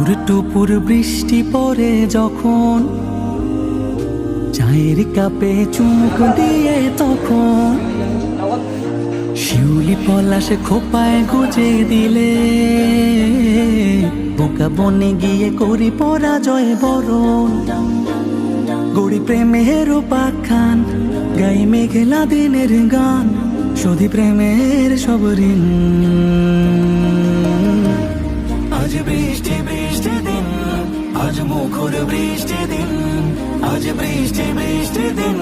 টুপুর টুপুর বৃষ্টি পড়ে যখন চায়ের কাপে চুমুক দিয়ে তখন শিউলি পলাশে খোপায় গুজে দিলে বোকা বনে গিয়ে করি পরাজয় বরণ গড়ি প্রেমের পাখান গাই মেঘলা দিনের গান শোধি প্রেমের সব ঋণ। আজ বৃষ্টি বৃষ্টি দিন, আজ মুখর বৃষ্টি দিন, আজ বৃষ্টি বৃষ্টি দিন,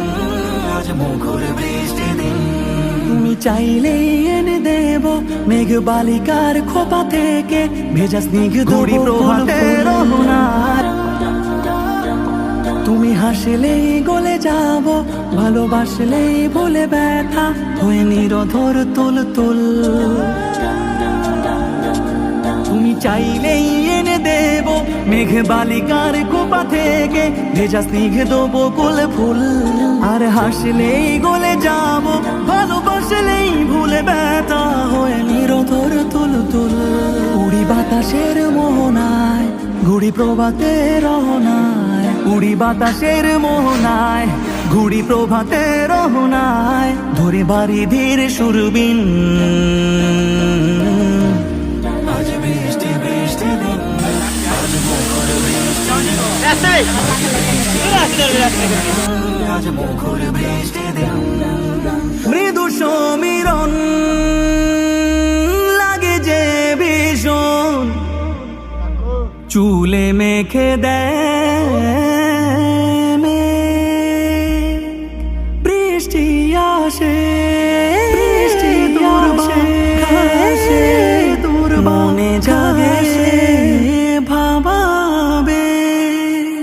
আজ মুখর বৃষ্টি দিন। তুমি চাইলেই এনে দেব মেঘ বালিকার খোপা থেকে ভেজা স্নিগ্ধ প্রভাতের অনার। তুমি হাসলেই গলে যাব, ভালোবাসলেই ভুলে ব্যথা হয়ে নিরধর তুল তুল। তুমি চাইলেই এনে দেব মেঘ বালিকার কোপা থেকে ভেজা স্নিগ্ধ বকুল ফুল। আর হাসলেই গলে যাব, ভালোবাসলেই ভুলে ব্যথা হয়ে নিরধর তুল তুল। উড়ি বাতাসের মোহনায়, ঘুড়ি প্রভাতের রহনায়, উড়ি বাতাসের মোহনায়, ঘুড়ি প্রভাতের রহনায়, ধরে বাড়ি ধীর সুরবিন। আজ বৃষ্টি বৃষ্টি দিন, আজ মুখর বৃষ্টি দিন, আজ মুখর বৃষ্টি দিন। মৃদু সমীরণ লাগে যে ভীষণ, চুলে মেখে দেয় বৃষ্টি আসে, বৃষ্টি আসে, তোর মনে জাগে ভাবাবে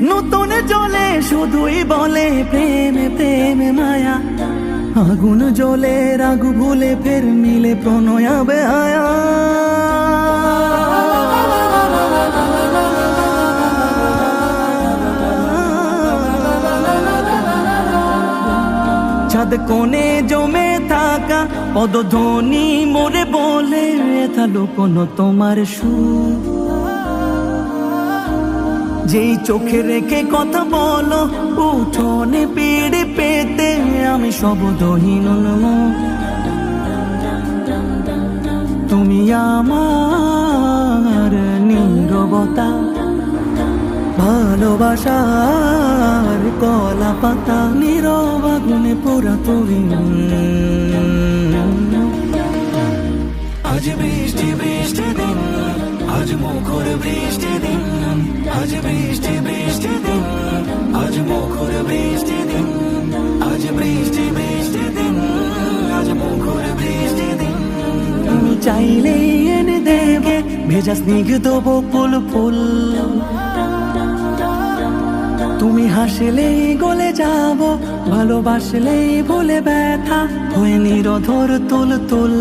নতুন জলে শুধুই বলে প্রেম প্রেম মায়া। আগুন জ্বলে রাগ ভুলে ফের মিলে প্রণয়া বেহায়া। ছাদ কোণে জমে থাকা পদধ্বনি মোরে বলে থালো কোনো তোমার সুর। যেই চোখে রেখে কথা বলো উঠোনে পেড়ে পেতে আমি শব্দহীন। তুমি আমার নীরবতা, ভালোবাসার কলা পাতা, নীরব আগুনে পোড়া তুমি। আজ বৃষ্টি বৃষ্টি দিন, আজ মুখর বৃষ্টি দিন, আজ বৃষ্টি বৃষ্টি দিন, আজ মুখর বৃষ্টি দিন, আজ বৃষ্টি বৃষ্টি দিন, আজ মুখর বৃষ্টি দিন। তুমি চাইলেই এনে দেবে ভেজা স্নিগ্ধ বকুল ফুল। তুমি হাসলেই গলে যাব, ভালোবাসলেই ভুলে ব্যথা হয়ে নিরধর তুল তুল।